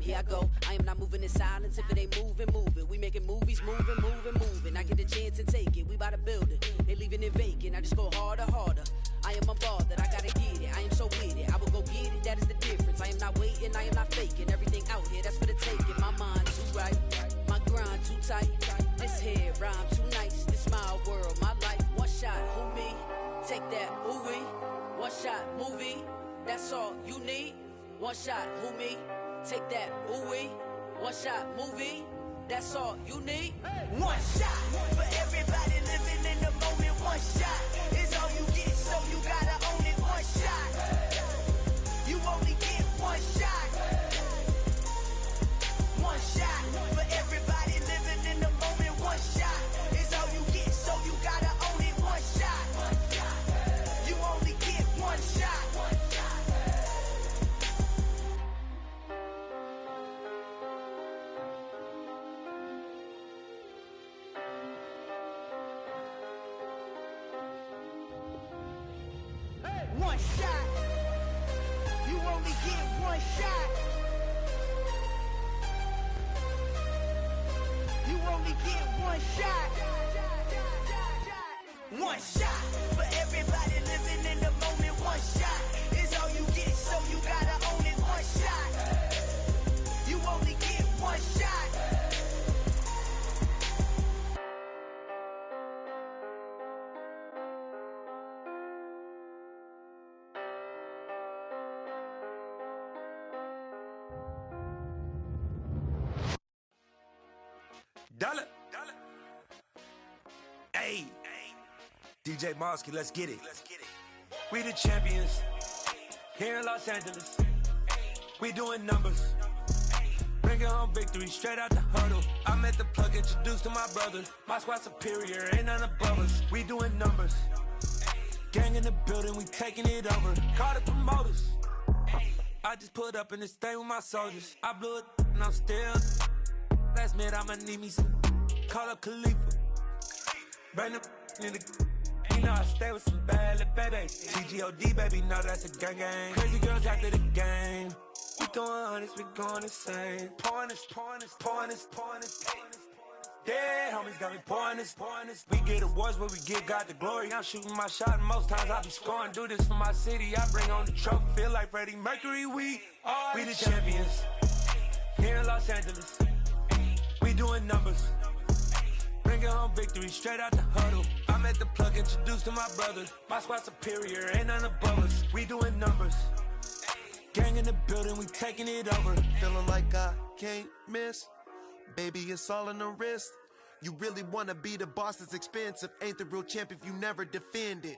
Here I go, I am not moving in silence. If it ain't moving, move it. We making movies, moving. I get a chance and take it. We bout to build it. They leaving it vacant. I just go harder. I am unbothered, I gotta get it. I am so with it. I will go get it. That is the difference. I am not waiting. I am not faking. Everything out here, that's for the taking. My mind too right. My grind too tight. This here rhyme too nice. This my world, my life. One shot, who me? Take that, ooh we. One shot, movie. That's all you need. One shot, who me? Take that, ooh we. One shot, movie. That's all you need. One shot for everybody living in the moment. One shot is all you get, so you gotta own it. One shot. You only get one shot. One shot for everybody living in the moment. One shot is all you get, so you gotta own it. One shot. You only get one shot. One shot. You only get one shot. You only get one shot. One shot for everybody living in the moment. One shot is all you get, so you gotta own it. One shot. You only get one shot. Dollar. Hey. DJ Mosky, let's get it. We the champions here in Los Angeles. We doing numbers. Bringing home victory straight out the huddle. I'm at the plug, introduced to my brother. My squad superior, ain't none above us. We doing numbers. Gang in the building, we taking it over. Call the promoters. I just put up in this thing with my soldiers. I blew it and I'm still. Last minute, I'ma need me some. Call up Khalifa. Burn the in the. You know I stay with some bad little baby. TGOD, baby, know that's a gang gang. Crazy girls after the game. We throwing hundreds, we going insane. Pouring this. Dead homies got me pouring this. We get awards, but we give God the glory. I'm shooting my shot, and most times I be scoring. Do this for my city, I bring on the trophy. Feel like Freddie Mercury, we the champions. Here in Los Angeles. We doing numbers. Bringing home victory straight out the huddle. I'm at the plug, introduced to my brother. My squad superior, ain't none above us. We doing numbers. Gang in the building, we taking it over. Feeling like I can't miss. Baby, it's all in the wrist. You really wanna be the boss, it's expensive. Ain't the real champ if you never defend it.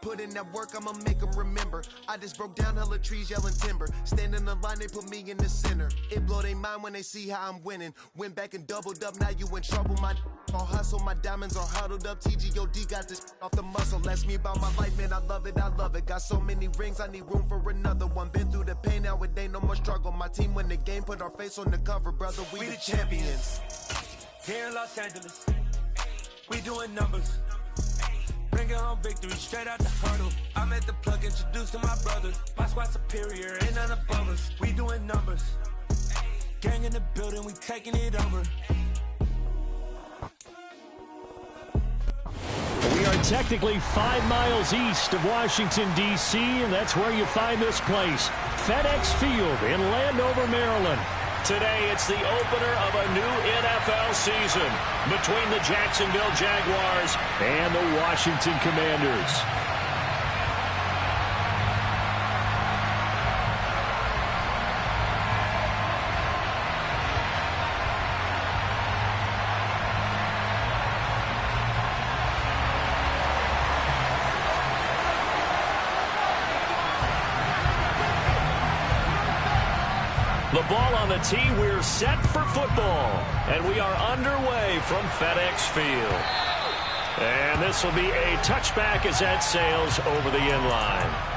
Put in that work, I'ma make them remember. I just broke down hella trees, yelling timber. Stand in the line, they put me in the center. It blow they mind when they see how I'm winning. Went back and doubled up, now you in trouble. My all hustle, my diamonds are huddled up. TGOD got this off the muscle. Ask me about my life, man, I love it. Got so many rings, I need room for another one. Been through the pain, now it ain't no more struggle. My team win the game, put our face on the cover, brother. We the champions. Here in Los Angeles, we doing numbers. Bringing home victory straight out the huddle. I'm at the plug, introduced to my brother. My squad superior, ain't none above us. We doing numbers. Gang in the building, we taking it over. We are technically 5 miles east of Washington, D.C., and that's where you find this place, FedEx Field in Landover, Maryland. Today, it's the opener of a new NFL season between the Jacksonville Jaguars and the Washington Commanders. The ball on the tee, we're set for football, and we are underway from FedEx Field. And this will be a touchback as that sails over the end line.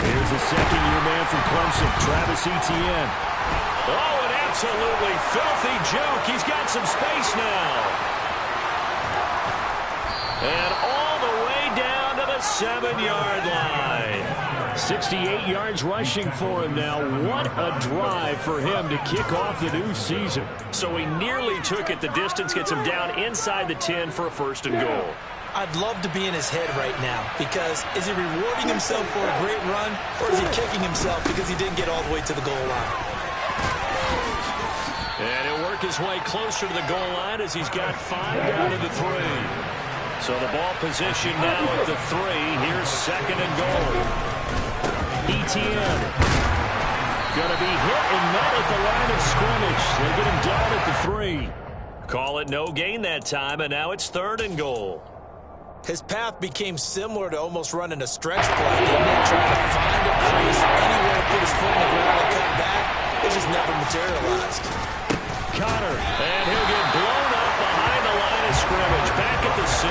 Here's the second-year man from Clemson, Travis Etienne. Oh, an absolutely filthy juke. He's got some space now. And all the way down to the 7-yard line. 68 yards rushing for him now. What a drive for him to kick off the new season. So he nearly took it the distance, gets him down inside the 10 for a 1st and goal. I'd love to be in his head right now, because is he rewarding himself for a great run, or is he kicking himself because he didn't get all the way to the goal line? And he'll work his way closer to the goal line as he's got 5 down to the 3. So the ball position now at the 3. Here's 2nd and goal. Etienne going to be hit and met at the line of scrimmage. They get him down at the 3. Call it no gain that time, and now it's 3rd and goal. His path became similar to almost running a stretch play, didn't it? Trying to find a crease, anywhere to put his foot in the ground and cut back. It just never materialized. Connor, and he'll get blown up behind the line of scrimmage, back at the 6.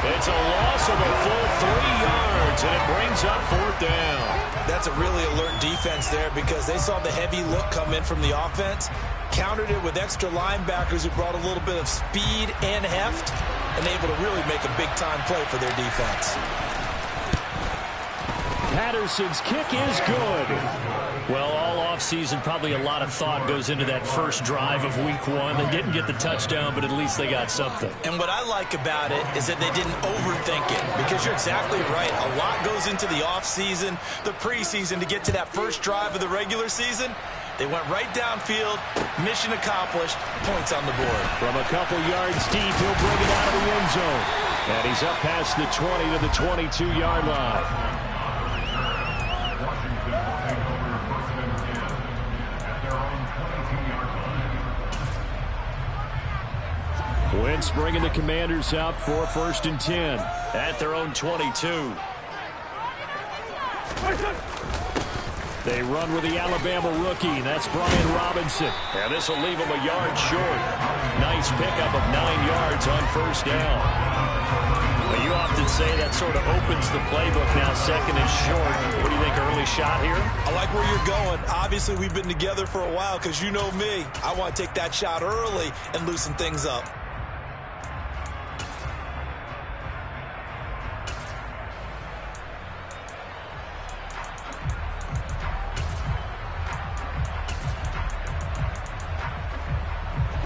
It's a loss of a full 3 yards, and it brings up 4th down. That's a really alert defense there, because they saw the heavy look come in from the offense, countered it with extra linebackers who brought a little bit of speed and heft, and able to really make a big-time play for their defense. Patterson's kick is good. Well, all offseason, probably a lot of thought goes into that first drive of week 1. They didn't get the touchdown, but at least they got something. And what I like about it is that they didn't overthink it, because you're exactly right. A lot goes into the offseason, the preseason, to get to that first drive of the regular season. They went right downfield, mission accomplished, points on the board. From a couple yards deep, he'll bring it out of the end zone. And he's up past the 20 to the 22-yard line. Wentz bringing the Commanders out for 1st and 10 at their own 22. They run with the Alabama rookie. That's Brian Robinson. And this will leave him a yard short. Nice pickup of 9 yards on 1st down. Well, you often say that sort of opens the playbook now, 2nd and short. What do you think, early shot here? I like where you're going. Obviously, we've been together for a while, because you know me. I want to take that shot early and loosen things up.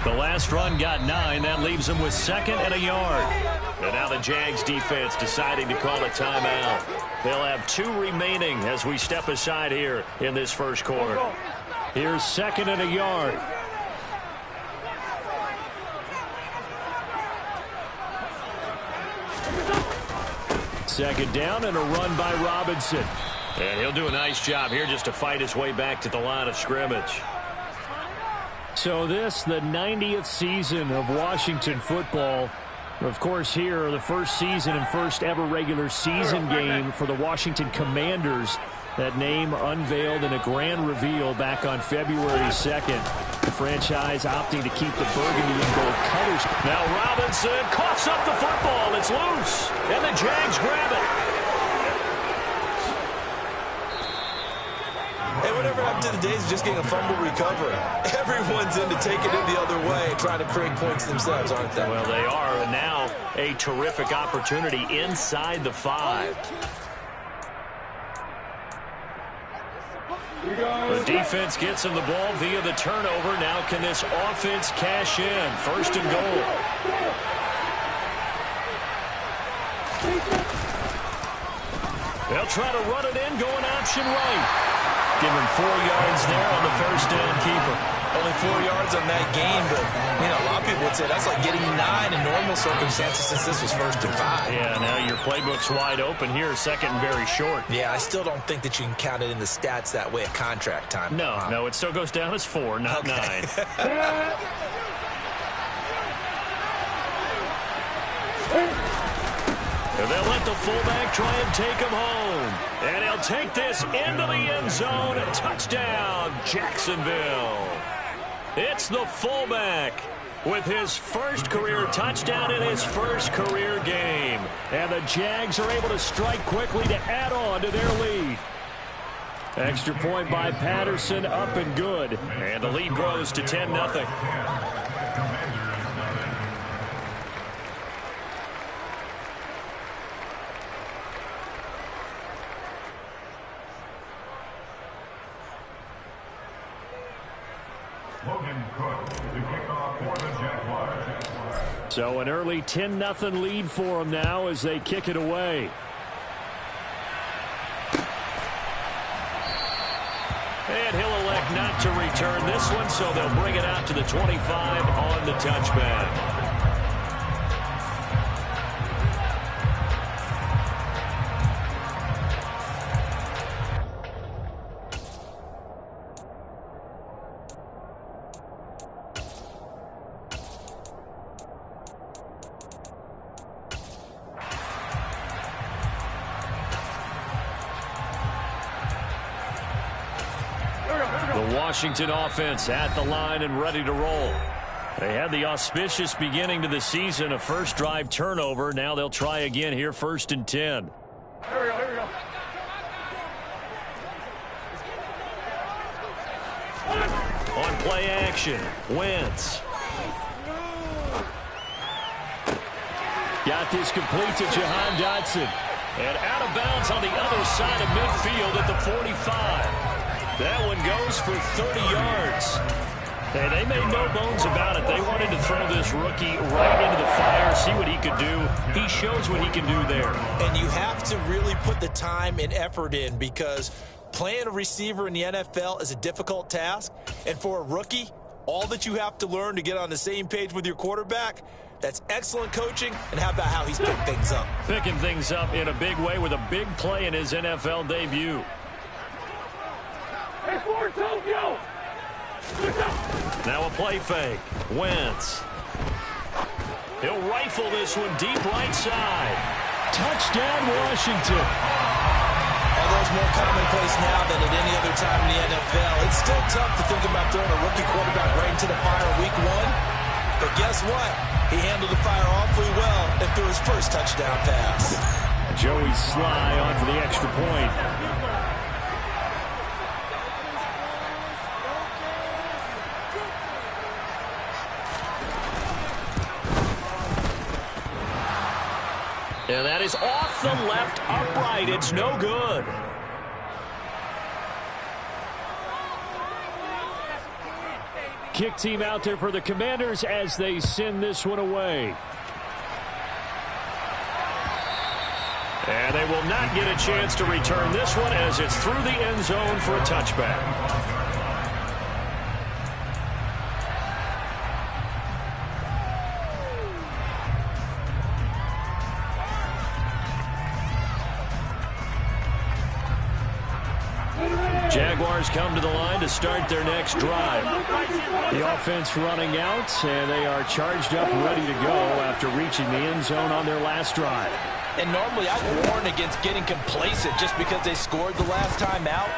The last run got 9. That leaves them with 2nd and a yard. And now the Jags defense deciding to call a timeout. They'll have 2 remaining as we step aside here in this first quarter. Here's 2nd and a yard. Second down and a run by Robinson. And he'll do a nice job here just to fight his way back to the line of scrimmage. So this, the 90th season of Washington football. Of course, here, the first season and first ever regular season game for the Washington Commanders. That name unveiled in a grand reveal back on February 2nd. The franchise opting to keep the burgundy and gold colors. Now Robinson coughs up the football. It's loose. And the Jags grab it. Hey, whatever happened to the days of just getting a fumble recovery? Everyone's into taking it the other way and trying to create points themselves, aren't they? Well, they are. And now a terrific opportunity inside the 5. The defense gets him the ball via the turnover. Now can this offense cash in? 1st and goal. They'll try to run it in, going option right. Give him 4 yards there on the 1st down keeper. Only 4 yards on that game, but a lot of people would say that's like getting 9 in normal circumstances, since this was 1st and 5. Yeah, now your playbook's wide open here, 2nd and very short. Yeah, I still don't think that you can count it in the stats that way at contract time. No, it still goes down as 4, not 9. And they'll let the fullback try and take him home. And he'll take this into the end zone. Touchdown, Jacksonville. It's the fullback with his first career touchdown in his first career game. And the Jags are able to strike quickly to add on to their lead. Extra point by Patterson, up and good. And the lead grows to 10-0. So an early 10-0 lead for them now as they kick it away. And he'll elect not to return this one, so they'll bring it out to the 25 on the touchback. Washington offense at the line and ready to roll. They had the auspicious beginning to the season, a first drive turnover. Now they'll try again here, 1st and 10. Here we go. On play action, Wentz. Got this complete to Jahan Dotson. And out of bounds on the other side of midfield at the 45. That one goes for 30 yards. Hey, they made no bones about it. They wanted to throw this rookie right into the fire, see what he could do. He shows what he can do there. And you have to really put the time and effort in, because playing a receiver in the NFL is a difficult task. And for a rookie, all that you have to learn to get on the same page with your quarterback, that's excellent coaching. And how about how he's picked things up? Picking things up in a big way with a big play in his NFL debut. Now a play fake. Wentz. He'll rifle this one deep right side. Touchdown, Washington. Although it's more commonplace now than at any other time in the NFL, it's still tough to think about throwing a rookie quarterback right into the fire week 1. But guess what? He handled the fire awfully well and threw his first touchdown pass. Joey Sly on for the extra point. And that is off the left upright. It's no good. Kick team out there for the Commanders as they send this one away. And they will not get a chance to return this one as it's through the end zone for a touchback. Jaguars come to the line to start their next drive. The offense running out, and they are charged up, ready to go after reaching the end zone on their last drive. And normally I warn against getting complacent just because they scored the last time out.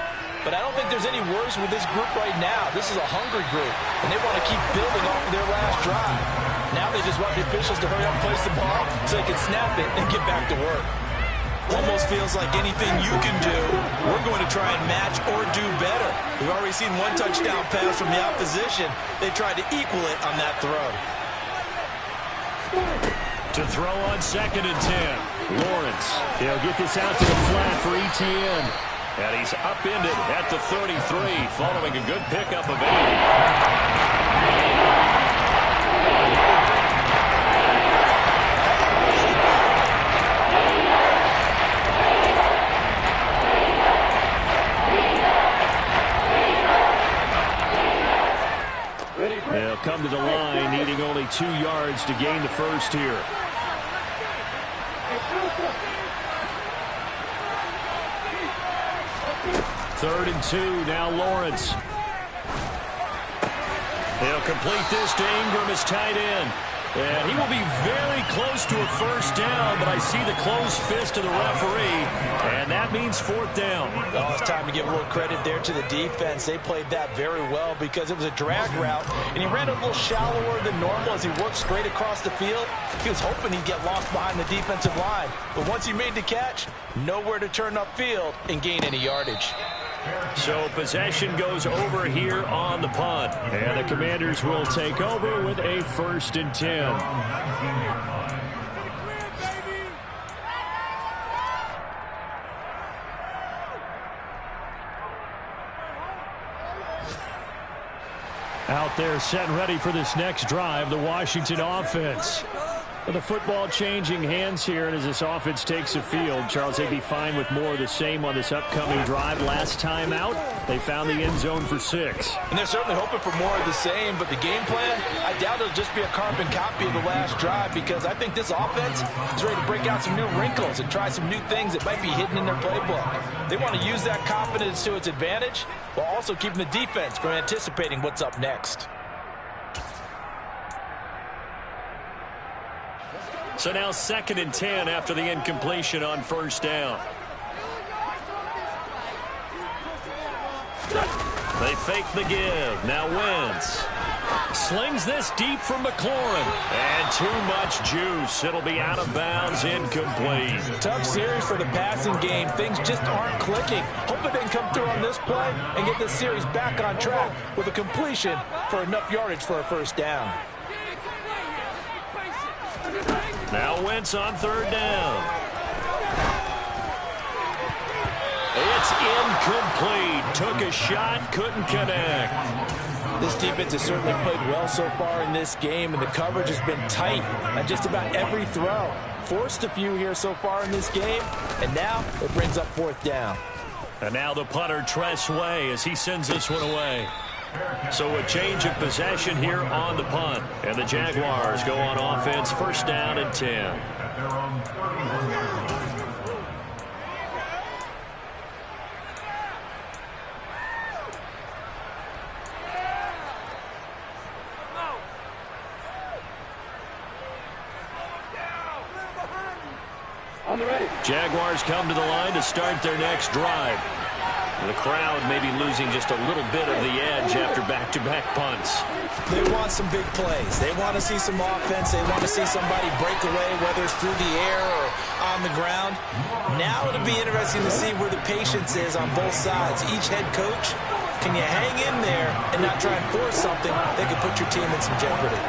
But I don't think there's any worries with this group right now. This is a hungry group, and they want to keep building off of their last drive. Now they just want the officials to hurry up and place the ball so they can snap it and get back to work. Almost feels like anything you can do, we're going to try and match or do better. We've already seen one touchdown pass from the opposition. They tried to equal it on that throw. To throw on 2nd and 10. Lawrence. He'll get this out to the flat for Etienne. And he's upended at the 33 following a good pickup of 8. They'll come to the line, needing only 2 yards to gain the first here. Third and 2, now Lawrence. He'll complete this to Ingram as tight end. And he will be very close to a first down, but I see the closed fist of the referee, and that means fourth down. Oh, it's time to give a little credit there to the defense. They played that very well because it was a drag route, and he ran a little shallower than normal as he worked straight across the field. He was hoping he'd get lost behind the defensive line, but once he made the catch, nowhere to turn upfield and gain any yardage. So possession goes over here on the punt, and the Commanders will take over with a 1st and 10. Out there set and ready for this next drive, the Washington offense. With the football changing hands here, and as this offense takes the field, Charles, they'd be fine with more of the same on this upcoming drive. Last time out, they found the end zone for 6. And they're certainly hoping for more of the same, but the game plan, I doubt it'll just be a carbon copy of the last drive, because I think this offense is ready to break out some new wrinkles and try some new things that might be hidden in their playbook. They want to use that confidence to its advantage while also keeping the defense from anticipating what's up next. So now 2nd and 10 after the incompletion on first down. They fake the give. Now Wentz slings this deep from McLaurin. And too much juice. It'll be out of bounds, incomplete. Tough series for the passing game. Things just aren't clicking. Hoping they can come through on this play and get this series back on track with a completion for enough yardage for a first down. Now Wentz on 3rd down. It's incomplete. Took a shot, couldn't connect. This defense has certainly played well so far in this game, and the coverage has been tight on just about every throw. Forced a few here so far in this game, and now it brings up 4th down. And now the punter, Tress Way, as he sends this one away. So a change of possession here on the punt. And the Jaguars go on offense, 1st down and 10. Jaguars come to the line to start their next drive. The crowd may be losing just a little bit of the edge after back-to-back punts. They want some big plays. They want to see some offense. They want to see somebody break away, whether it's through the air or on the ground. Now it'll be interesting to see where the patience is on both sides. Each head coach, can you hang in there and not try and force something that could put your team in some jeopardy?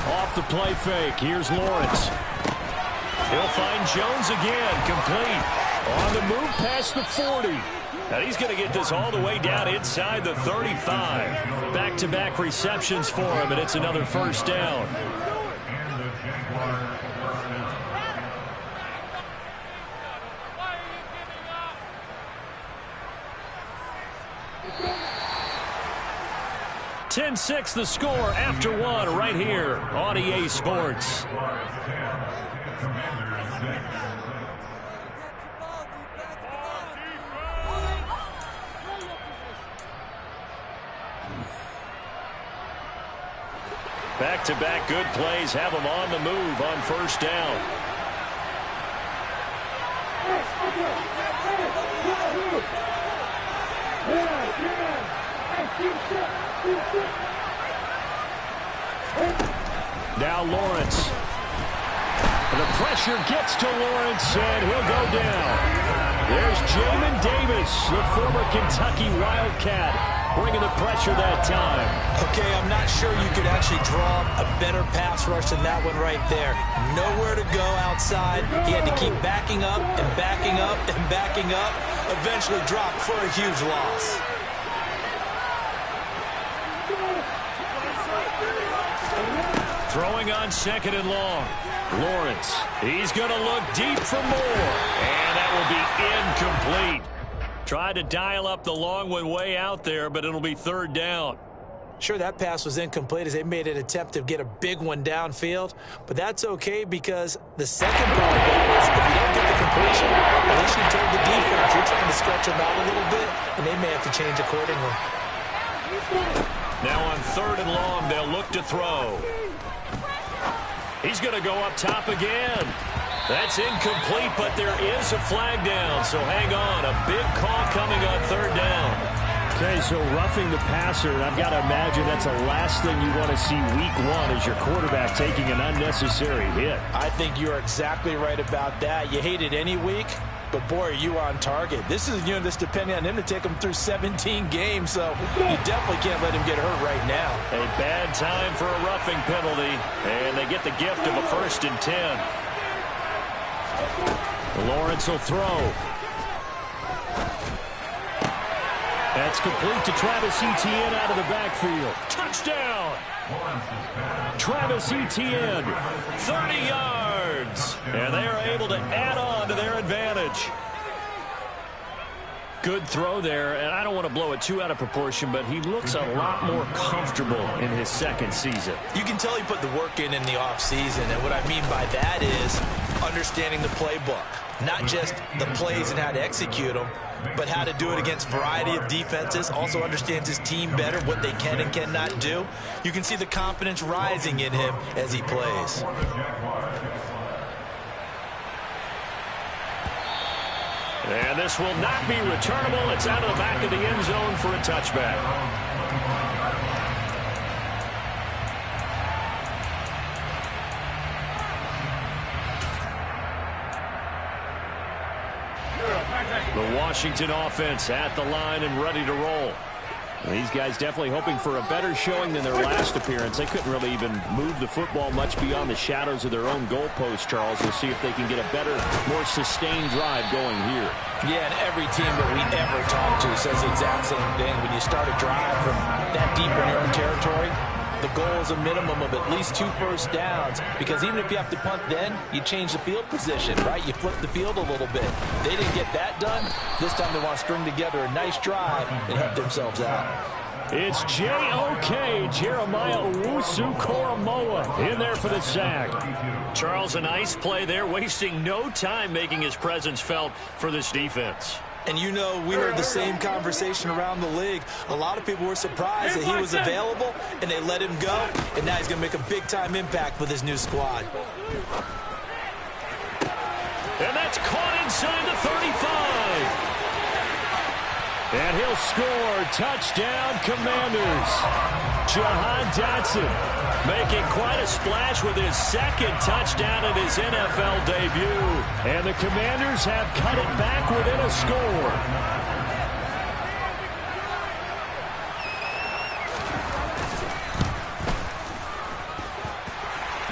Off the play fake, here's Lawrence. He'll find Jones again, complete. On the move past the 40. And he's going to get this all the way down inside the 35. Back-to-back receptions for him, and it's another 1st down. (10-6) the score after 1 right here on EA Sports. Back-to-back good plays have them on the move on 1st down. Now Lawrence. The pressure gets to Lawrence, and he'll go down. There's Jamin Davis, the former Kentucky Wildcat, bringing the pressure that time. Okay, I'm not sure you could actually draw a better pass rush than that one right there. Nowhere to go outside. He had to keep backing up and backing up and backing up. Eventually dropped for a huge loss. Throwing on 2nd and long. Lawrence, he's going to look deep for more. And that will be incomplete. Tried to dial up the long one way out there, but it'll be 3rd down. Sure, that pass was incomplete as they made an attempt to get a big one downfield. But that's okay because the second part of that is if you don't get the completion, at least you told the defense you're trying to stretch them out a little bit, and they may have to change accordingly. Now on 3rd and long, they'll look to throw. He's going to go up top again. That's incomplete, but there is a flag down, so hang on. A big call coming on 3rd down. Okay, so roughing the passer, and I've got to imagine that's the last thing you want to see week 1 as your quarterback taking an unnecessary hit. I think you're exactly right about that. You hate it any week, but boy, are you on target. This is a unit that's depending on him to take him through 17 games, so you definitely can't let him get hurt right now. A bad time for a roughing penalty, and they get the gift of a 1st and 10. Lawrence will throw. That's complete to Travis Etienne out of the backfield. Touchdown! Travis Etienne, 30 yards. And they are able to add on to their advantage. Good throw there, and I don't want to blow it too out of proportion, but he looks a lot more comfortable in his 2nd season. You can tell he put the work in the offseason, and what I mean by that is understanding the playbook. Not just the plays and how to execute them, but how to do it against a variety of defenses. Also understands his team better, what they can and cannot do. You can see the confidence rising in him as he plays. And this will not be returnable. It's out of the back of the end zone for a touchback. The Washington offense at the line and ready to roll. These guys definitely hoping for a better showing than their last appearance. They couldn't really even move the football much beyond the shadows of their own goalpost, Charles. We'll see if they can get a better, more sustained drive going here. Yeah, and every team that we ever talk to says the exact same thing. When you start a drive from that deep in your own territory, the goal is a minimum of at least 2 first downs, because even if you have to punt then, you change the field position, right? You flip the field a little bit. They didn't get that done. This time they want to string together a nice drive and help themselves out. It's J.O.K. Jeremiah Owusu-Koramoah in there for the sack. Charles, a nice play there, wasting no time making his presence felt for this defense. And you know, we heard the same conversation around the league. A lot of people were surprised that he was available, and they let him go. And now he's going to make a big-time impact with his new squad. And that's caught inside the 35. And he'll score. Touchdown, Commanders. Jahan Dotson making quite a splash with his 2nd touchdown in his NFL debut. And the Commanders have cut it back within a score.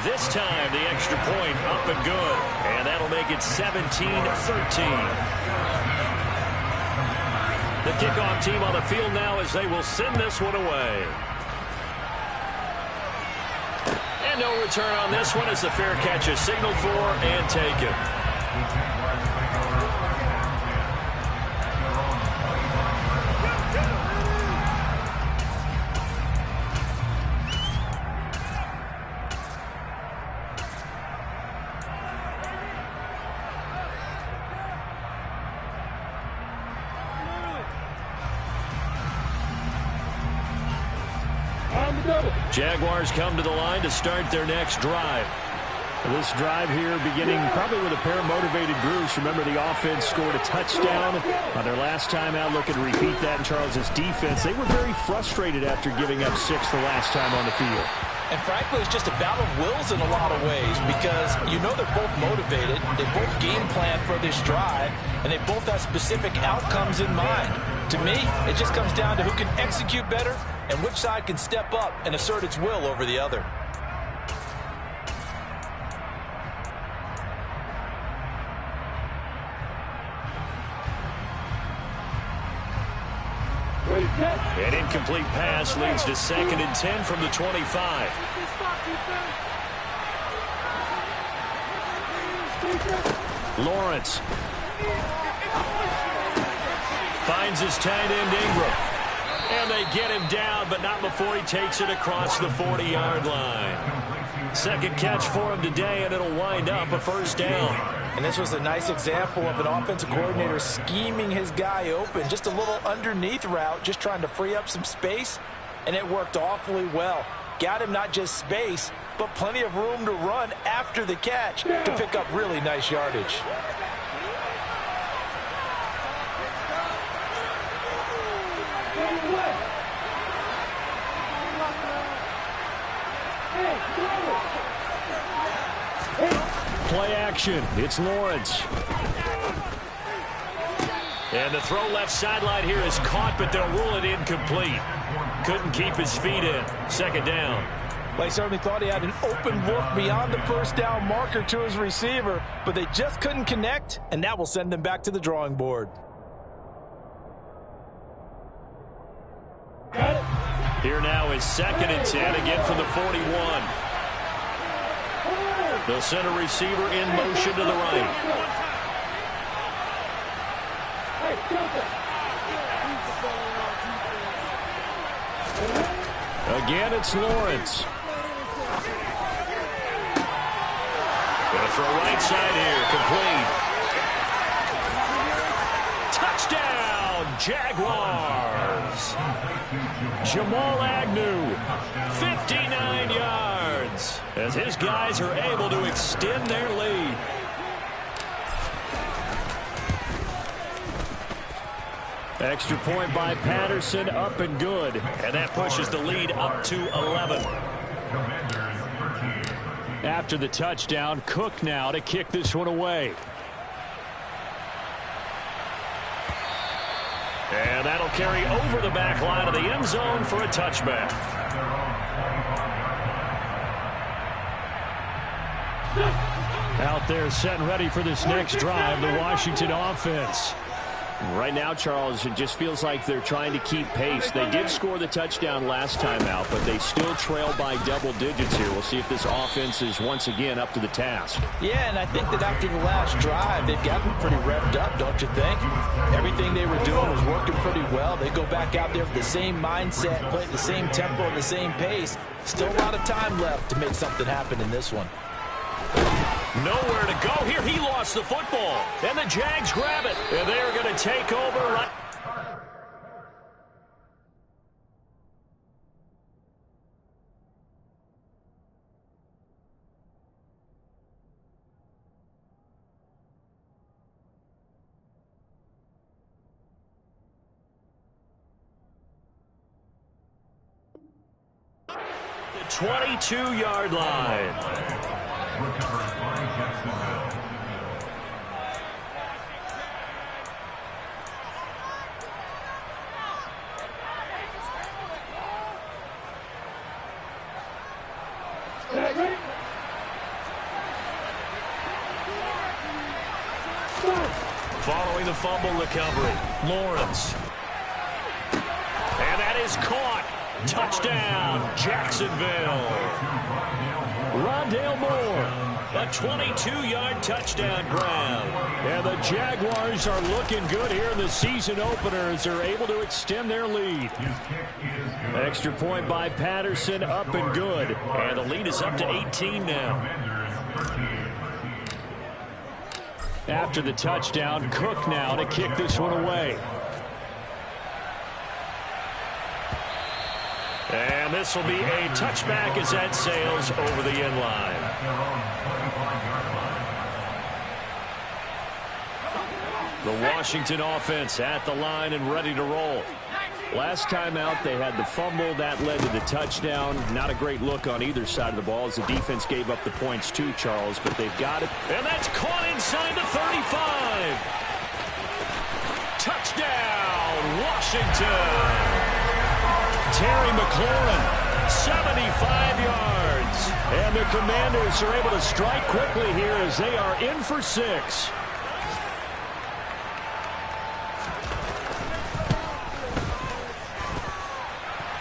This time, the extra point up and good. And that'll make it 17-13. The kickoff team on the field now as they will send this one away. And no return on this one as the fair catch is signaled for and taken. Jaguars come to the line to start their next drive. This drive here beginning probably with a pair of motivated groups. Remember, the offense scored a touchdown on their last time out. Looking to repeat that in Charles's defense. They were very frustrated after giving up 6 the last time on the field. And frankly, it's just a battle of wills in a lot of ways, because you know they're both motivated, they both game plan for this drive, and they both have specific outcomes in mind. To me, it just comes down to who can execute better and which side can step up and assert its will over the other. An incomplete pass leads to 2nd and 10 from the 25. Lawrence finds his tight end Ingram. And they get him down, but not before he takes it across the 40-yard line. 2nd catch for him today, and it'll wind up a 1st down. And this was a nice example of an offensive coordinator scheming his guy open. Just a little underneath route, just trying to free up some space. and it worked awfully well. Got him not just space, but plenty of room to run after the catch to pick up really nice yardage. Play action. It's Lawrence. And the throw left sideline here is caught, but they'll rule it incomplete. Couldn't keep his feet in. Second down. Well, he certainly thought he had an open look beyond the first down marker to his receiver, but they just couldn't connect, and that will send them back to the drawing board. Here now is 2nd and 10, again from the 41. The center receiver in motion to the right. Again, it's Lawrence. Gonna throw right side here, complete. Touchdown, Jaguars. Jamal Agnew, 59 yards, as his guys are able to extend their lead. Extra point by Patterson, up and good. And that pushes the lead up to 11. After the touchdown, Cook now to kick this one away. And that'll carry over the back line of the end zone for a touchback. Out there set and ready for this next drive, the Washington offense. Right now, Charles, it just feels like they're trying to keep pace. They did score the touchdown last time out, but they still trail by double digits here. We'll see if this offense is once again up to the task. Yeah, and I think that after the last drive, they've gotten pretty revved up, don't you think? Everything they were doing was working pretty well. They go back out there with the same mindset, play at the same tempo, and the same pace. Still a lot of time left to make something happen in this one. Nowhere to go here. He lost the football. And the Jags grab it. And they are going to take over right. The 22-yard line. Following the fumble recovery, Lawrence. And that is caught. Touchdown, Jacksonville. Rondale Moore, a 22-yard touchdown grab. And the Jaguars are looking good here in the season opener as they're able to extend their lead. Extra point by Patterson, up and good. And the lead is up to 18 now. After the touchdown, Cook now to kick this one away. And this will be a touchback as that sails over the end line. The Washington offense at the line and ready to roll. Last time out, they had the fumble. That led to the touchdown. Not a great look on either side of the ball as the defense gave up the points too, Charles, but they've got it. And that's caught inside the 35. Touchdown, Washington. Terry McLaurin, 75 yards. And the Commanders are able to strike quickly here as they are in for 6.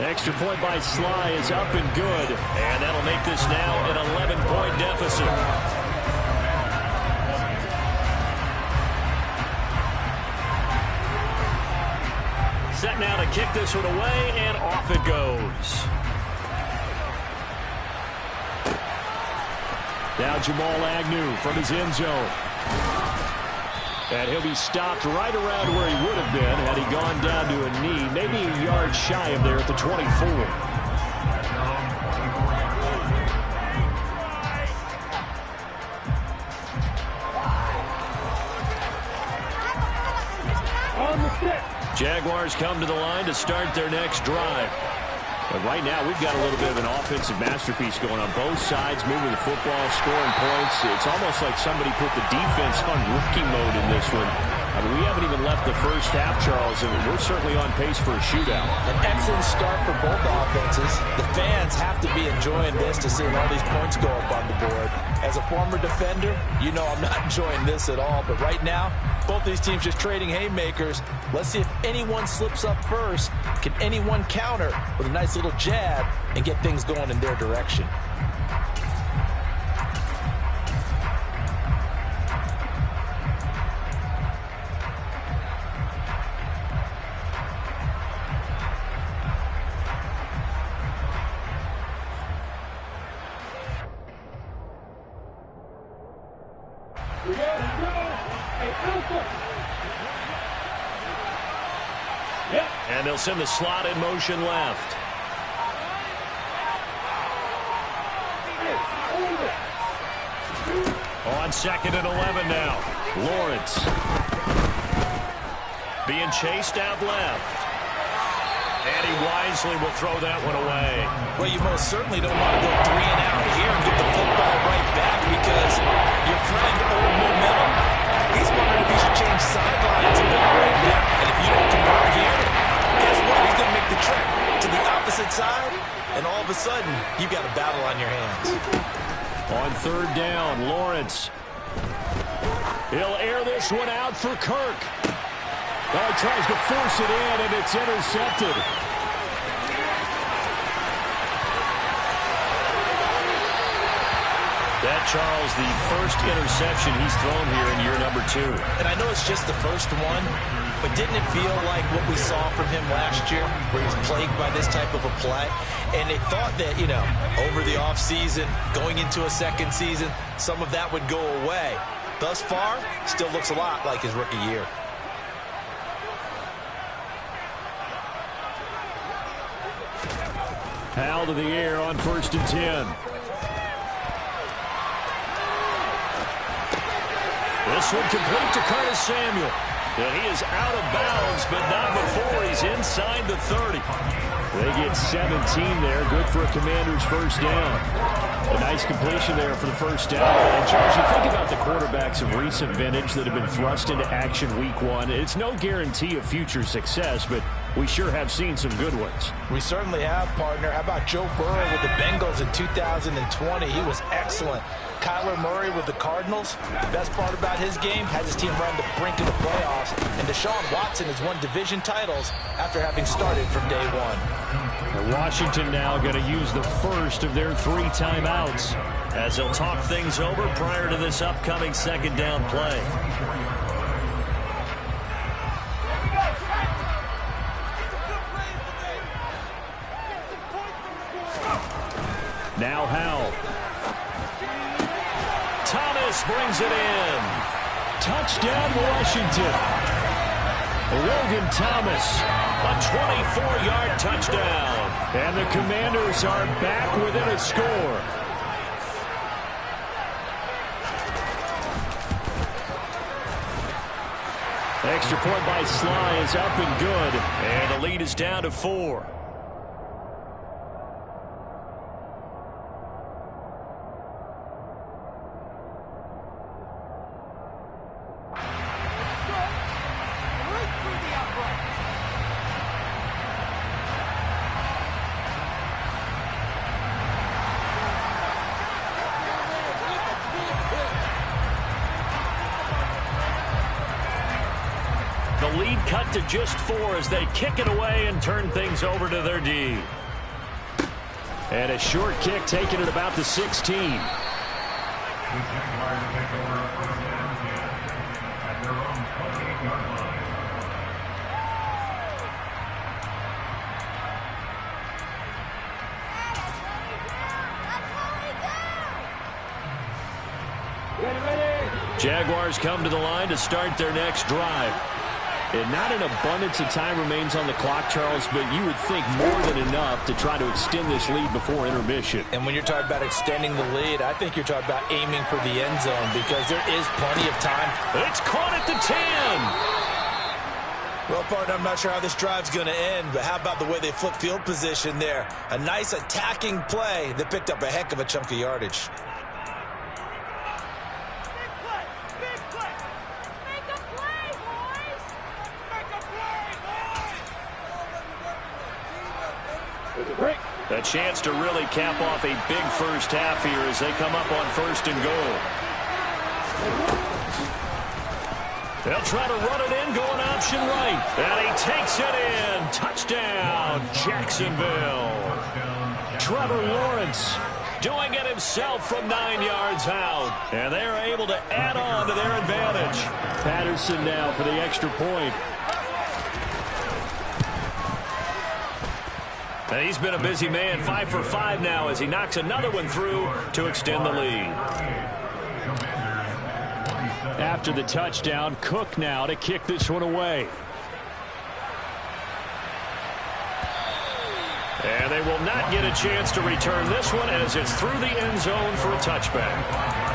Extra point by Sly is up and good. And that'll make this now an 11-point deficit. Set now to kick this one away, and off it goes. Now Jamal Agnew from his end zone. And he'll be stopped right around where he would have been had he gone down to a knee, maybe a yard shy of there at the 24. Jaguars come to the line to start their next drive. But right now, we've got a little bit of an offensive masterpiece going on both sides, moving the football, scoring points. It's almost like somebody put the defense on rookie mode in this one. I mean, we haven't even left the first half, Charles, and we're certainly on pace for a shootout. An excellent start for both offenses. The fans have to be enjoying this to see all these points go up on the board. As a former defender, you know I'm not enjoying this at all. But right now, both these teams just trading haymakers. Let's see if anyone slips up first. Can anyone counter with a nice little jab and get things going in their direction? And they'll send the slot in motion left. On 2nd and 11 now. Lawrence. Being chased out left. And he wisely will throw that one away. Well, you most certainly don't want to go 3 and out here and get the football right back because your friend, old momentum, he's wondering if he should change sidelines a bit right now. And if you don't convert here, guess what? He's going to make the trek to the opposite side, and all of a sudden, you've got a battle on your hands. On 3rd down, Lawrence. He'll air this one out for Kirk. Oh, he tries to force it in, and it's intercepted. That, Charles, the first interception he's thrown here in year number 2. And I know it's just the first one, but didn't it feel like what we saw from him last year, where he was plagued by this type of a play? And they thought that, you know, over the offseason, going into a second season, some of that would go away. Thus far, still looks a lot like his rookie year. Howell to the air on 1st and 10. This one complete to Curtis Samuel. And he is out of bounds, but not before he's inside the 30. They get 17 there. Good for a Commander's first down. A nice completion there for the first down. And Charles, you think about the quarterbacks of recent vintage that have been thrust into action week 1. It's no guarantee of future success, but we sure have seen some good ones. We certainly have, partner. How about Joe Burrow with the Bengals in 2020? He was excellent. Kyler Murray with the Cardinals. The best part about his game has his team run the brink of the playoffs. And Deshaun Watson has won division titles after having started from day 1. And Washington now going to use the first of their 3 timeouts as they'll talk things over prior to this upcoming 2nd down play. Now Howell. Thomas brings it in. Touchdown, Washington. Logan Thomas, a 24-yard touchdown. And the Commanders are back within a score. Extra point by Sly is up and good. And the lead is down to 4. The lead cut to just 4 as they kick it away and turn things over to their D. And a short kick taken at about the 16. Jaguars come to the line to start their next drive. And not an abundance of time remains on the clock, Charles, but you would think more than enough to try to extend this lead before intermission. And when you're talking about extending the lead, I think you're talking about aiming for the end zone because there is plenty of time. It's caught at the 10. Well, partner, I'm not sure how this drive's going to end, but how about the way they flip field position there? A nice attacking play that picked up a heck of a chunk of yardage. A chance to really cap off a big first half here as they come up on 1st and goal. They'll try to run it in, going option right. And he takes it in. Touchdown, Jacksonville. Trevor Lawrence doing it himself from 9 yards out. And they're able to add on to their advantage. Patterson now for the extra point. And he's been a busy man, 5 for 5 now as he knocks another one through to extend the lead. After the touchdown, Cook now to kick this one away. And they will not get a chance to return this one as it's through the end zone for a touchback.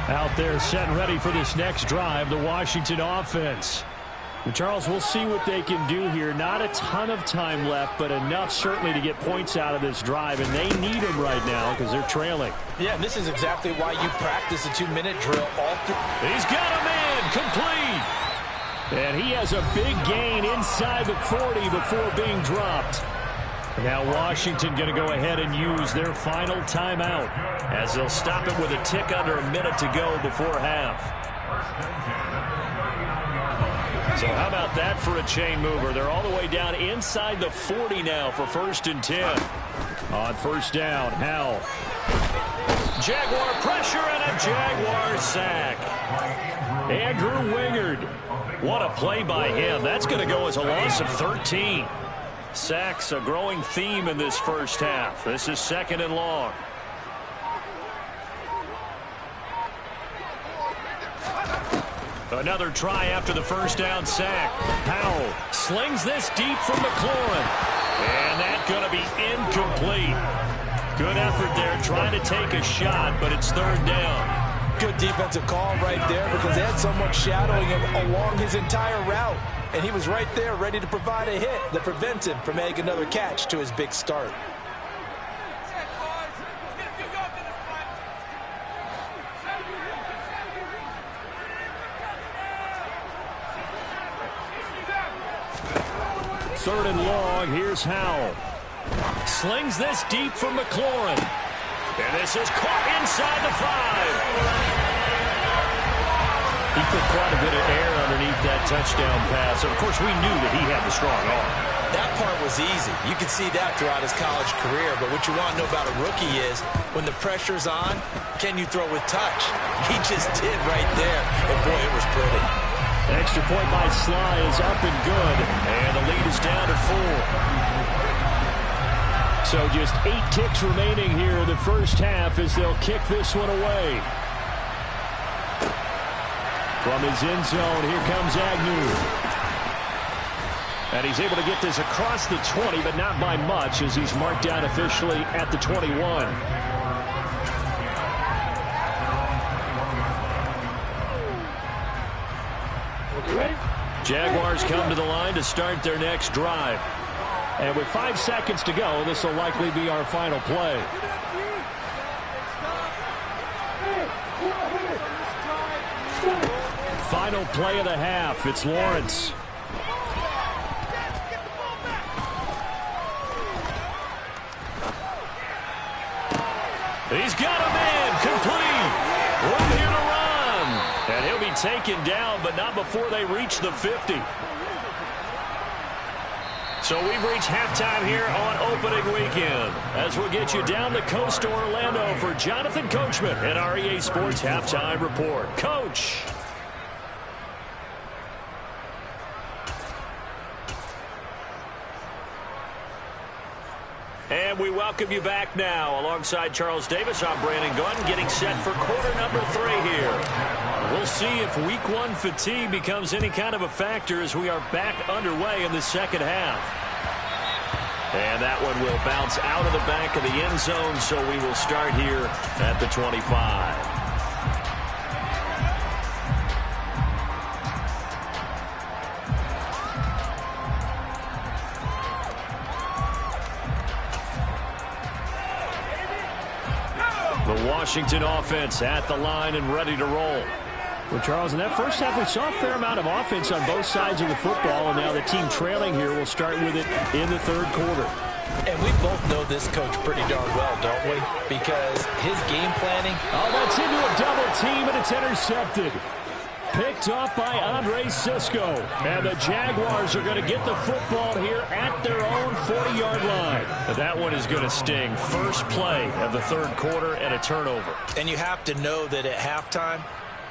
Out there set and ready for this next drive, the Washington offense. And Charles, we'll see what they can do here. Not a ton of time left, but enough certainly to get points out of this drive, and they need them right now because they're trailing. Yeah, and this is exactly why you practice a 2-minute drill all through. He's got a man complete. And he has a big gain inside the 40 before being dropped. Now Washington going to go ahead and use their final timeout as they'll stop it with a tick under a minute to go before half. So how about that for a chain mover? They're all the way down inside the 40 now for 1st and 10. On 1st down, Howell. Jaguar pressure and a Jaguar sack. Andrew Wingard. What a play by him. That's going to go as a loss of 13. Sacks a growing theme in this first half. This is 2nd and long. Another try after the first down sack. Howell slings this deep from McLaurin. And that's going to be incomplete. Good effort there trying to take a shot, but it's 3rd down. Good defensive call right there because they had someone shadowing him along his entire route. And he was right there ready to provide a hit that prevents him from making another catch to his big start. Third and long, here's Howell. Slings this deep from McLaurin. And this is caught inside the 5. He put quite a bit of air underneath that touchdown pass. Of course, we knew that he had the strong arm. That part was easy. You could see that throughout his college career. But what you want to know about a rookie is when the pressure's on, can you throw with touch? He just did right there. And, boy, it was pretty. Extra point by Sly is up and good. And the lead is down to 4. So just 8 ticks remaining here in the first half as they'll kick this one away. From his end zone, here comes Agnew. And he's able to get this across the 20, but not by much as he's marked down officially at the 21. Jaguars come to the line to start their next drive. And with 5 seconds to go, this will likely be our final play. Final play of the half. It's Lawrence. He's got a man complete. Room here to run. And he'll be taken down, but not before they reach the 50. So we've reached halftime here on opening weekend as we'll get you down the coast to Orlando for Jonathan Coachman and our EA Sports Halftime Report. Coach. And we welcome you back now. Alongside Charles Davis, I'm Brandon Gunn, getting set for quarter number 3 here. We'll see if week 1 fatigue becomes any kind of a factor as we are back underway in the second half. And that one will bounce out of the back of the end zone, so we will start here at the 25. The Washington offense at the line and ready to roll. Well, Charles, in that first half, we saw a fair amount of offense on both sides of the football, and now the team trailing here will start with it in the third quarter. And we both know this coach pretty darn well, don't we? Because his game planning... Oh, that's into a double team, and it's intercepted. Picked off by Andre Cisco. And the Jaguars are going to get the football here at their own 40-yard line. But that one is going to sting. First play of the third quarter and a turnover. And you have to know that at halftime,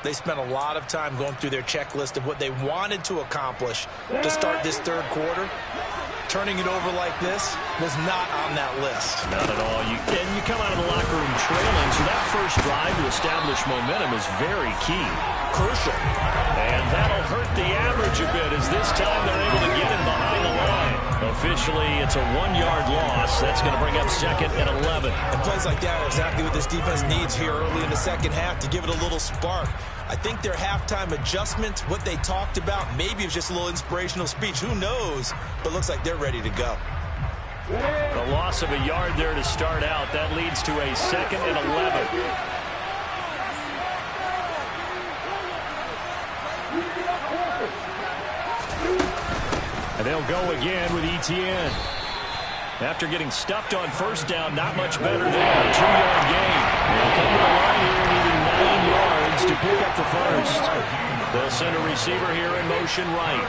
they spent a lot of time going through their checklist of what they wanted to accomplish to start this third quarter. Turning it over like this was not on that list. Not at all. And you come out of the locker room trailing, so that first drive to establish momentum is very key. Crucial. And that'll hurt the average a bit as this time they're able to get him behind the line. Officially, it's a 1-yard loss. That's going to bring up second and 11. And plays like that are exactly what this defense needs here early in the second half to give it a little spark. I think their halftime adjustments, what they talked about, maybe it was just a little inspirational speech. Who knows? But looks like they're ready to go. The loss of a yard there to start out. That leads to a second and 11. And they'll go again with Etienne. After getting stuffed on first down, not much better there. 2-yard gain. They'll come to the line here needing 9 yards to pick up the first. They'll send a receiver here in motion right.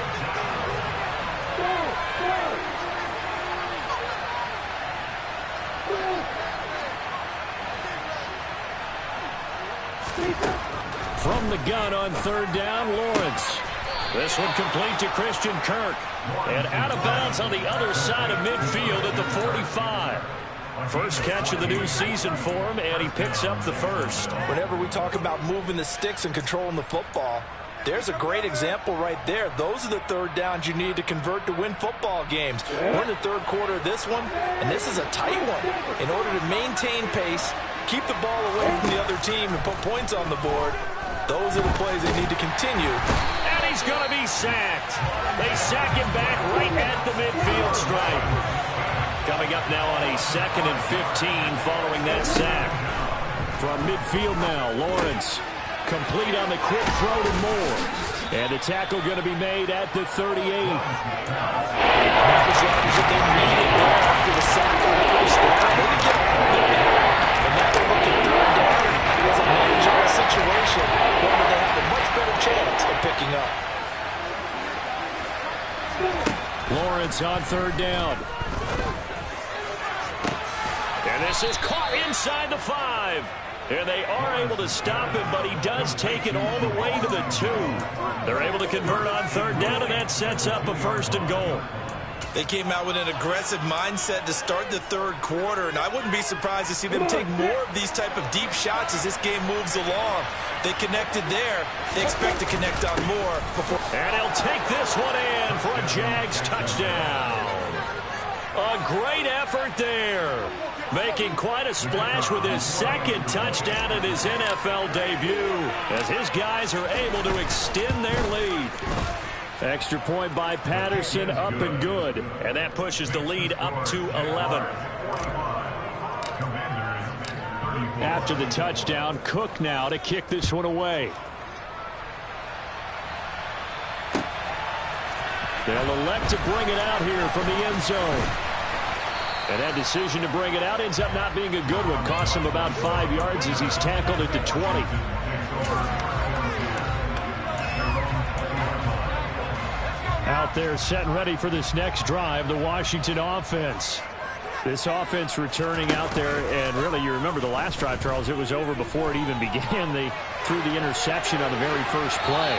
From the gun on third down, Lawrence. This one complete to Christian Kirk. And out of bounds on the other side of midfield at the 45. First catch of the new season for him, and he picks up the first. Whenever we talk about moving the sticks and controlling the football, there's a great example right there. Those are the third downs you need to convert to win football games. We're in the third quarter of this one, and this is a tight one. In order to maintain pace, keep the ball away from the other team, and put points on the board, those are the plays they need to continue. And he's going to be sacked. They sack him back right at the midfield stripe. Coming up now on a 2nd and 15 following that sack. From midfield now, Lawrence. Complete on the quick throw to Moore. And a tackle going to be made at the 38. That was yardage that they needed there after the sack on the first down. They didn't get all of it there. And now they're looking third down. It was a manageable situation where they have a much better chance of picking up. Lawrence on third down. And this is caught inside the 5. And they are able to stop him, but he does take it all the way to the 2. They're able to convert on third down, and that sets up a 1st and goal. They came out with an aggressive mindset to start the third quarter, and I wouldn't be surprised to see them take more of these type of deep shots as this game moves along. They connected there. They expect to connect on more before. And he'll take this one in for a Jags touchdown. A great effort there. Making quite a splash with his 2nd touchdown in his NFL debut as his guys are able to extend their lead. Extra point by Patterson, up and good. And that pushes the lead up to 11. After the touchdown, Cook now to kick this one away. They'll elect to bring it out here from the end zone. And that decision to bring it out ends up not being a good one. Costs him about 5 yards as he's tackled at the 20. out there setting ready for this next drive, the Washington offense. This offense returning out there, and really, you remember the last drive, Charles, it was over before it even began. They threw the interception on the very first play.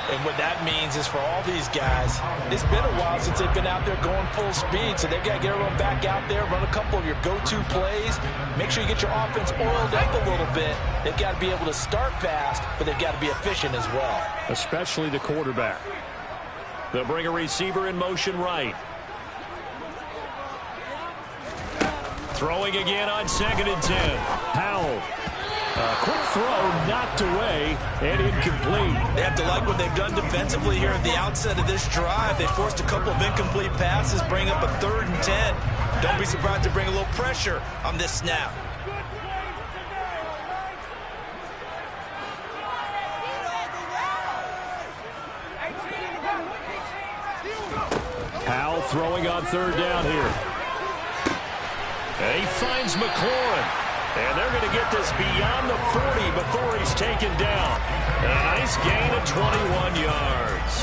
And what that means is for all these guys, it's been a while since they've been out there going full speed, so they've got to get everyone back out there, run a couple of your go-to plays, make sure you get your offense oiled up a little bit. They've got to be able to start fast, but they've got to be efficient as well. Especially the quarterback. They'll bring a receiver in motion right. Throwing again on 2nd and 10. Howell. A quick throw knocked away and incomplete. They have to like what they've done defensively here at the outset of this drive. They forced a couple of incomplete passes, bring up a 3rd and 10. Don't be surprised to bring a little pressure on this snap. Howell throwing on 3rd down here. And he finds McLaurin. And they're going to get this beyond the 40 before he's taken down. A nice gain of 21 yards.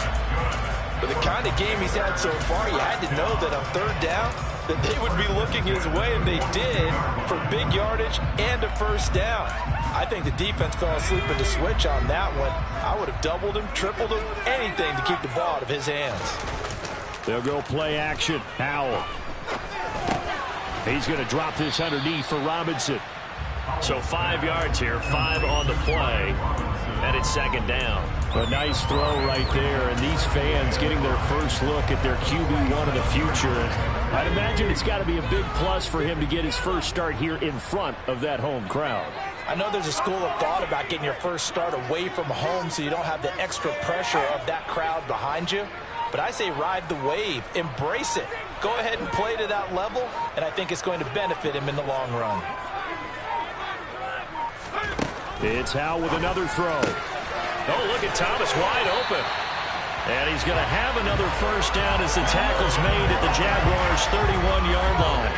For the kind of game he's had so far, you had to know that on 3rd down that they would be looking his way, and they did, for big yardage and a 1st down. I think the defense fell asleep at the switch on that one. I would have doubled him, tripled him, anything to keep the ball out of his hands. They'll go play action. Howell. He's going to drop this underneath for Robinson. So 5 yards here, 5 on the play, and it's 2nd down. A nice throw right there, and these fans getting their first look at their QB1 of the future. And I'd imagine it's got to be a big plus for him to get his first start here in front of that home crowd. I know there's a school of thought about getting your first start away from home so you don't have the extra pressure of that crowd behind you. But I say ride the wave, embrace it. Go ahead and play to that level, and I think it's going to benefit him in the long run. It's Howell with another throw. Oh, look at Thomas wide open. And he's going to have another 1st down as the tackle's made at the Jaguars' 31-yard line.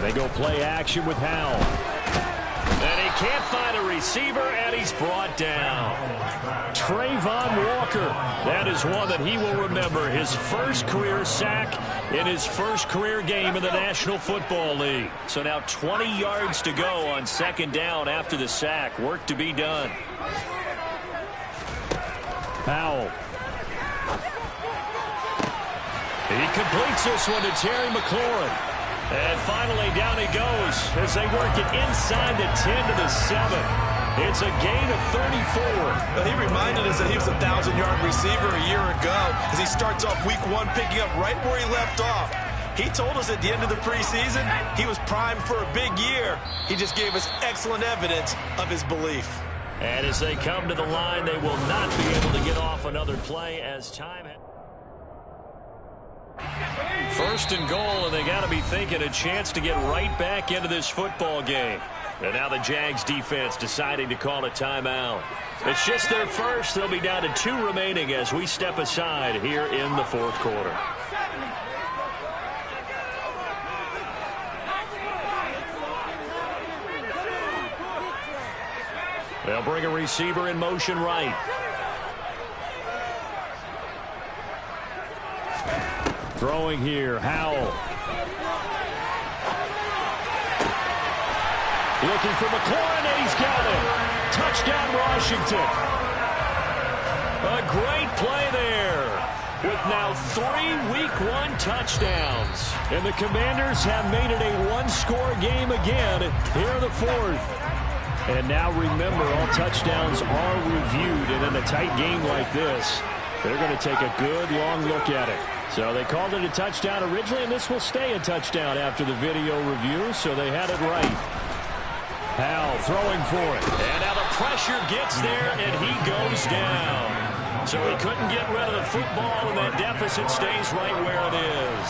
They go play action with Howell. And he can't find a receiver, and he's brought down. Trayvon Walker. That is one that he will remember. His first career sack in his first career game in the National Football League. So now 20 yards to go on 2nd down after the sack. Work to be done. Howell. He completes this one to Terry McLaurin. And finally, down he goes as they work it inside the 10 to the 7. It's a gain of 34. Well, he reminded us that he was a 1,000-yard receiver a year ago as he starts off week 1 picking up right where he left off. He told us at the end of the preseason he was primed for a big year. He just gave us excellent evidence of his belief. And as they come to the line, they will not be able to get off another play as time. 1st and goal, and they got to be thinking a chance to get right back into this football game. And now the Jags defense deciding to call a timeout. It's just their first. They'll be down to 2 remaining as we step aside here in the 4th quarter. They'll bring a receiver in motion right. Throwing here, Howell. Looking for McLaurin, and he's got him. Touchdown, Washington. A great play there with now 3 Week 1 touchdowns. And the Commanders have made it a one-score game again here in the 4th. And now remember, all touchdowns are reviewed, and in a tight game like this, they're going to take a good long look at it. So they called it a touchdown originally, and this will stay a touchdown after the video review, so they had it right. Howell throwing for it. And now the pressure gets there, and he goes down. So he couldn't get rid of the football, and that deficit stays right where it is.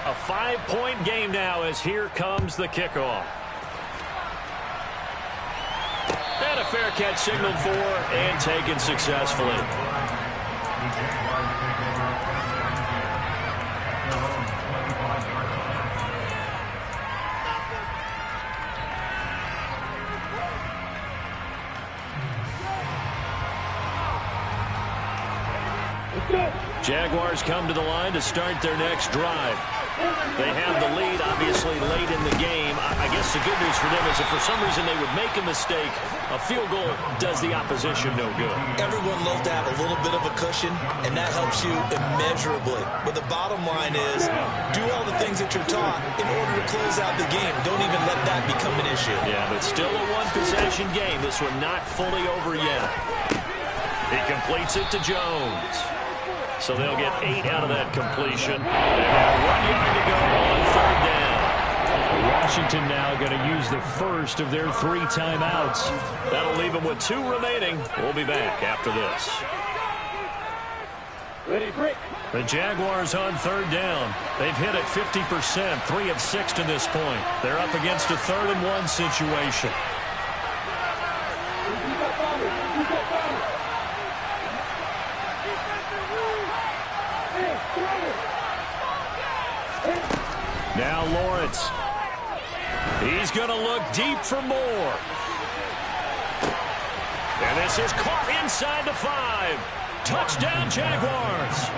A 5-point game now as here comes the kickoff. And a fair catch signaled for and taken successfully. Jaguars come to the line to start their next drive. They have the lead, obviously, late in the game. I guess the good news for them is if for some reason they would make a mistake, a field goal does the opposition no good. Everyone loves to have a little bit of a cushion, and that helps you immeasurably. But the bottom line is, do all the things that you're taught in order to close out the game. Don't even let that become an issue. Yeah, but still a one-possession game. This one not fully over yet. He completes it to Jones. So they'll get 8 out of that completion. They have 1 yard to go on third down. Washington now going to use the first of their 3 timeouts. That'll leave them with 2 remaining. We'll be back after this. The Jaguars on third down. They've hit it 50%, 3 of 6 to this point. They're up against a 3rd and 1 situation. Now Lawrence. He's going to look deep for more. And this is caught inside the 5. Touchdown, Jaguars.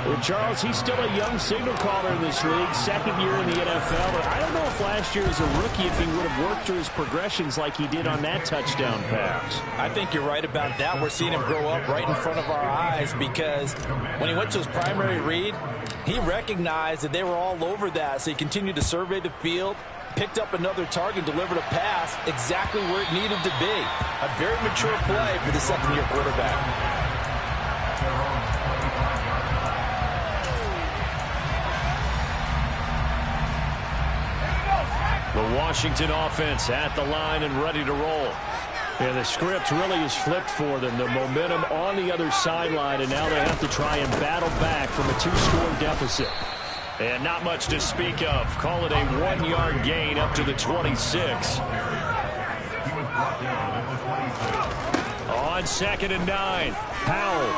Well, Charles, he's still a young signal caller in this league, 2nd year in the NFL. But I don't know if last year as a rookie if he would have worked through his progressions like he did on that touchdown pass. I think you're right about that. We're seeing him grow up right in front of our eyes because when he went to his primary read, he recognized that they were all over that, so he continued to survey the field, picked up another target, delivered a pass exactly where it needed to be. A very mature play for the 2nd-year quarterback. The Washington offense at the line and ready to roll. And the script really is flipped for them. The momentum on the other sideline, and now they have to try and battle back from a 2-score deficit. And not much to speak of. Call it a 1-yard gain up to the 26. On 2nd and 9, Powell.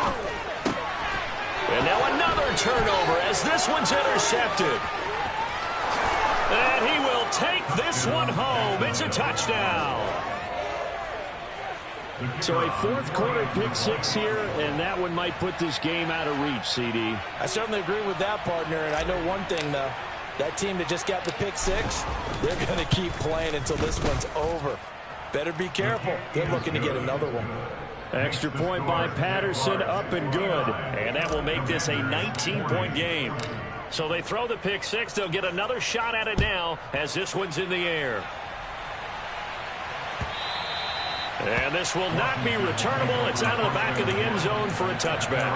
And now another turnover as this one's intercepted. And he will take this one home. It's a touchdown. So a 4th quarter pick 6 here, and that one might put this game out of reach, CD. I certainly agree with that, partner, and I know one thing, though. That team that just got the pick 6, they're going to keep playing until this one's over. Better be careful. They're looking to get another one. Extra point by Patterson, up and good. And that will make this a 19-point game. So they throw the pick 6. They'll get another shot at it now as this one's in the air. And this will not be returnable. It's out of the back of the end zone for a touchback.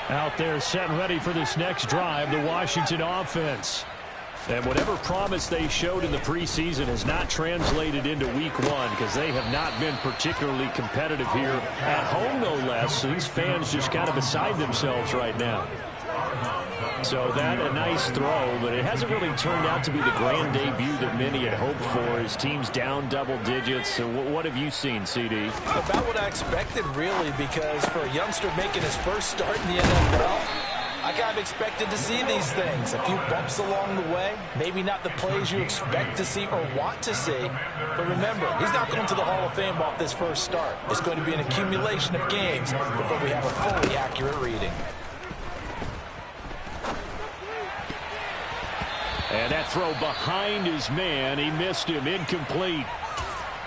Out there set and ready for this next drive, the Washington offense. And whatever promise they showed in the preseason has not translated into week 1 because they have not been particularly competitive here at home, no less. So these fans just kind of beside themselves right now. So that a nice throw, but it hasn't really turned out to be the grand debut that many had hoped for. His team's down double digits. So what have you seen, CD? About what I expected, really, because for a youngster making his first start in the NFL, I kind of expected to see these things. A few bumps along the way, maybe not the plays you expect to see or want to see. But remember, he's not going to the Hall of Fame off this first start. It's going to be an accumulation of games before we have a fully accurate reading. And that throw behind his man, he missed him, incomplete.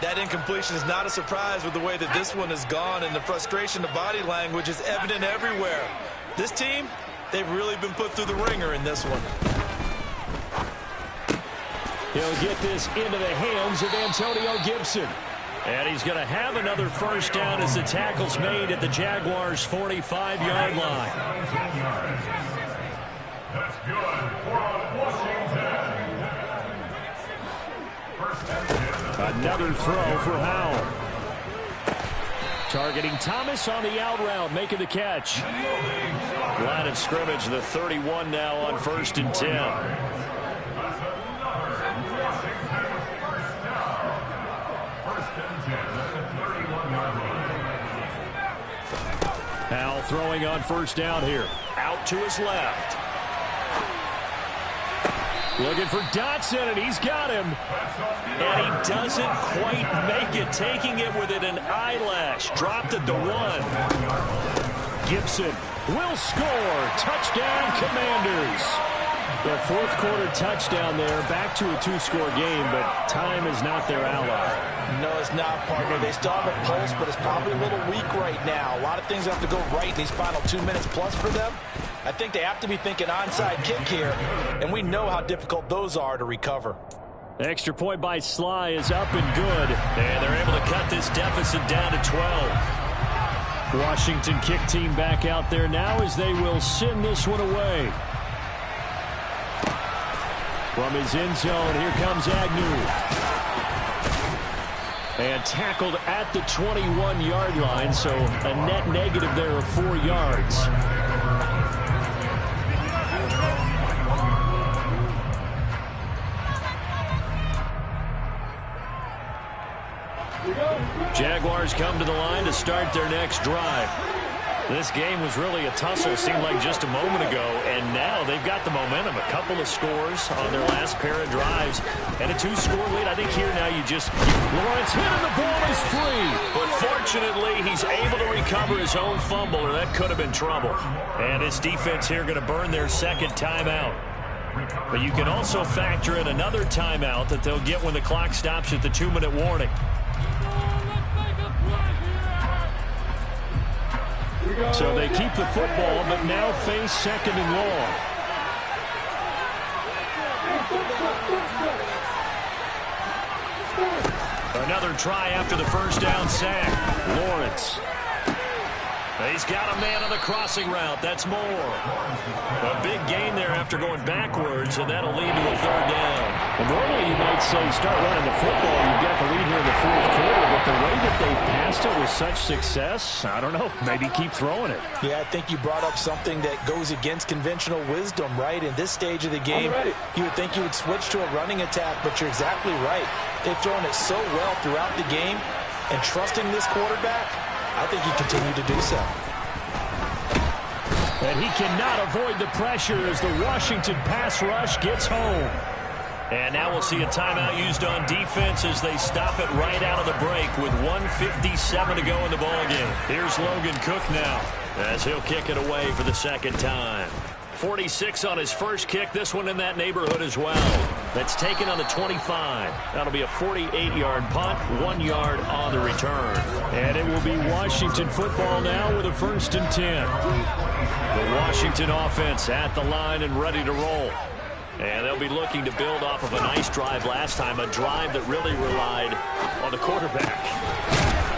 That incompletion is not a surprise with the way that this one has gone, and the frustration, the body language is evident everywhere. This team, they've really been put through the ringer in this one. He'll get this into the hands of Antonio Gibson. And he's going to have another first down as the tackle's made at the Jaguars' 45-yard line. That's good for Washington. Another throw for Howell. Targeting Thomas on the out route, making the catch. Line of scrimmage, the 31 now on 1st and 10. throwing on first down here. Out to his left. Looking for Dotson, and he's got him. And he doesn't quite make it, taking it within an eyelash. Dropped at the 1. Gibson will score. Touchdown, Commanders. The fourth quarter touchdown there. Back to a 2-score game, but time is not their ally. No, it's not, partner. They still have a pulse, but it's probably a little weak right now. A lot of things have to go right in these final 2 minutes plus for them. I think they have to be thinking onside kick here, and we know how difficult those are to recover. Extra point by Sly is up and good. And they're able to cut this deficit down to 12. Washington kick team back out there now as they will send this one away. From his end zone, here comes Agnew. And tackled at the 21-yard line, so a net negative there of 4 yards. Jaguars come to the line to start their next drive. This game was really a tussle, seemed like just a moment ago, and now they've got the momentum. A couple of scores on their last pair of drives, and a 2-score lead. I think here now you just... Lawrence hit and the ball is free. But fortunately, he's able to recover his own fumble, or that could have been trouble. And this defense here going to burn their second timeout. But you can also factor in another timeout that they'll get when the clock stops at the 2-minute warning. So they keep the football, but now face second and long. Another try after the first down sack. Lawrence. He's got a man on the crossing route. That's Moore. A big gain there after going backwards, and that'll lead to a third down. Well, normally you might say start running the football. You've got the lead here in the fourth quarter, but the way that they passed it with such success, I don't know, maybe keep throwing it. Yeah, I think you brought up something that goes against conventional wisdom, right? In this stage of the game, you would think you would switch to a running attack, but you're exactly right. They've thrown it so well throughout the game, and trusting this quarterback, I think he continued to do so. And he cannot avoid the pressure as the Washington pass rush gets home. And now we'll see a timeout used on defense as they stop it right out of the break with 1:57 to go in the ballgame. Here's Logan Cook now as he'll kick it away for the second time. 46 on his first kick. This one in that neighborhood as well. That's taken on the 25. That'll be a 48-yard punt, 1 yard on the return. And it will be Washington football now with a 1st and 10. The Washington offense at the line and ready to roll. And they'll be looking to build off of a nice drive last time, a drive that really relied on the quarterback.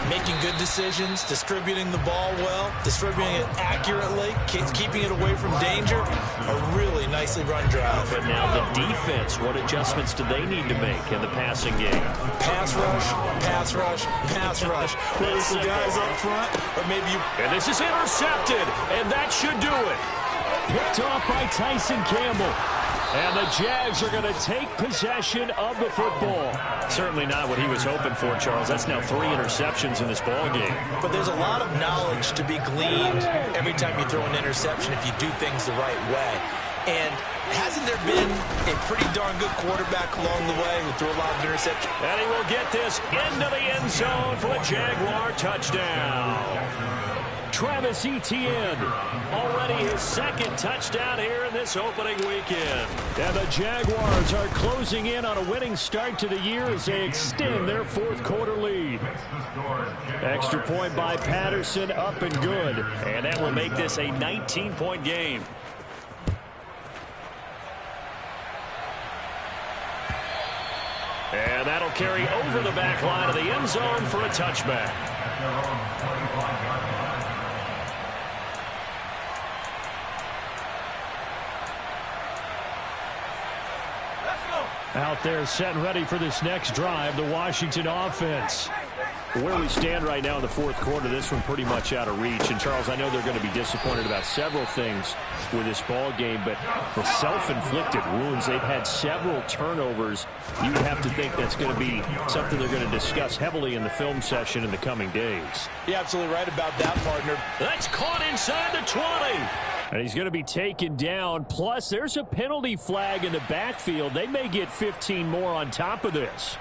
Making good decisions, distributing the ball well, distributing it accurately, keeping it away from danger. A really nicely run drive. But now the defense, what adjustments do they need to make in the passing game? Pass rush, pass rush, pass rush. Whether it's the guys up front or maybe you... And this is intercepted, and that should do it. Picked off by Tyson Campbell. And the Jags are going to take possession of the football. Certainly not what he was hoping for, Charles. That's now 3 interceptions in this ball game. But there's a lot of knowledge to be gleaned every time you throw an interception if you do things the right way. And hasn't there been a pretty darn good quarterback along the way who threw a lot of interceptions? And he will get this into the end zone for a Jaguar touchdown. Travis Etienne, already his second touchdown here in this opening weekend. And the Jaguars are closing in on a winning start to the year as they extend their fourth quarter lead. Extra point by Patterson, up and good. And that will make this a 19-point game. And that'll carry over the back line of the end zone for a touchback. Out there set and ready for this next drive, the Washington offense. Where we stand right now in the fourth quarter, this one pretty much out of reach. And, Charles, I know they're going to be disappointed about several things with this ball game, but the self-inflicted wounds, they've had several turnovers. You would have to think that's going to be something they're going to discuss heavily in the film session in the coming days. You're absolutely right about that, partner. That's caught inside the 20. And he's going to be taken down. Plus, there's a penalty flag in the backfield. They may get 15 more on top of this.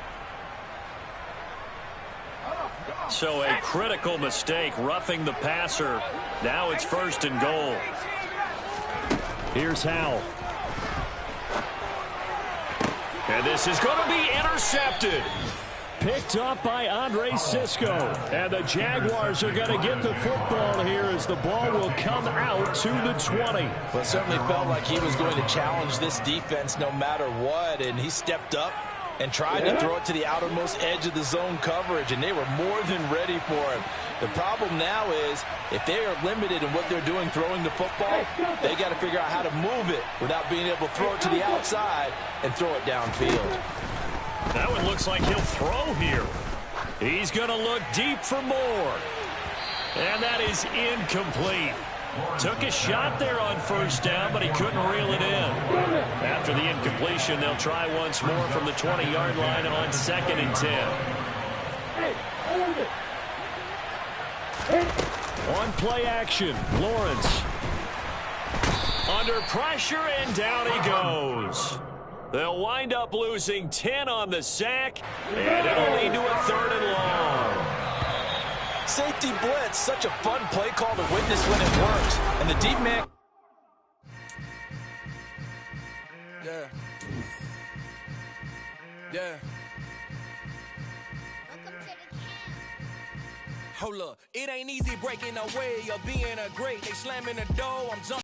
So a critical mistake, roughing the passer. Now it's 1st and goal. Here's Howell. And this is going to be intercepted. Picked up by Andre Cisco. And the Jaguars are going to get the football here as the ball will come out to the 20. Well, it certainly felt like he was going to challenge this defense no matter what, and he stepped up and tried to throw it to the outermost edge of the zone coverage, and they were more than ready for it. The problem now is if they are limited in what they're doing throwing the football, they got to figure out how to move it without being able to throw it to the outside and throw it downfield. That one looks like he'll throw here. He's going to look deep for more. And that is incomplete. Took a shot there on 1st down, but he couldn't reel it in. After the incompletion, they'll try once more from the 20-yard line on 2nd and 10. On play action, Lawrence. Under pressure, and down he goes. They'll wind up losing 10 on the sack, and it'll lead to a 3rd and long. Safety blitz, such a fun play call to witness when it works. And the deep man. Yeah. Yeah. Hold up, it ain't easy breaking away or being a great. They slamming the door, I'm jumping.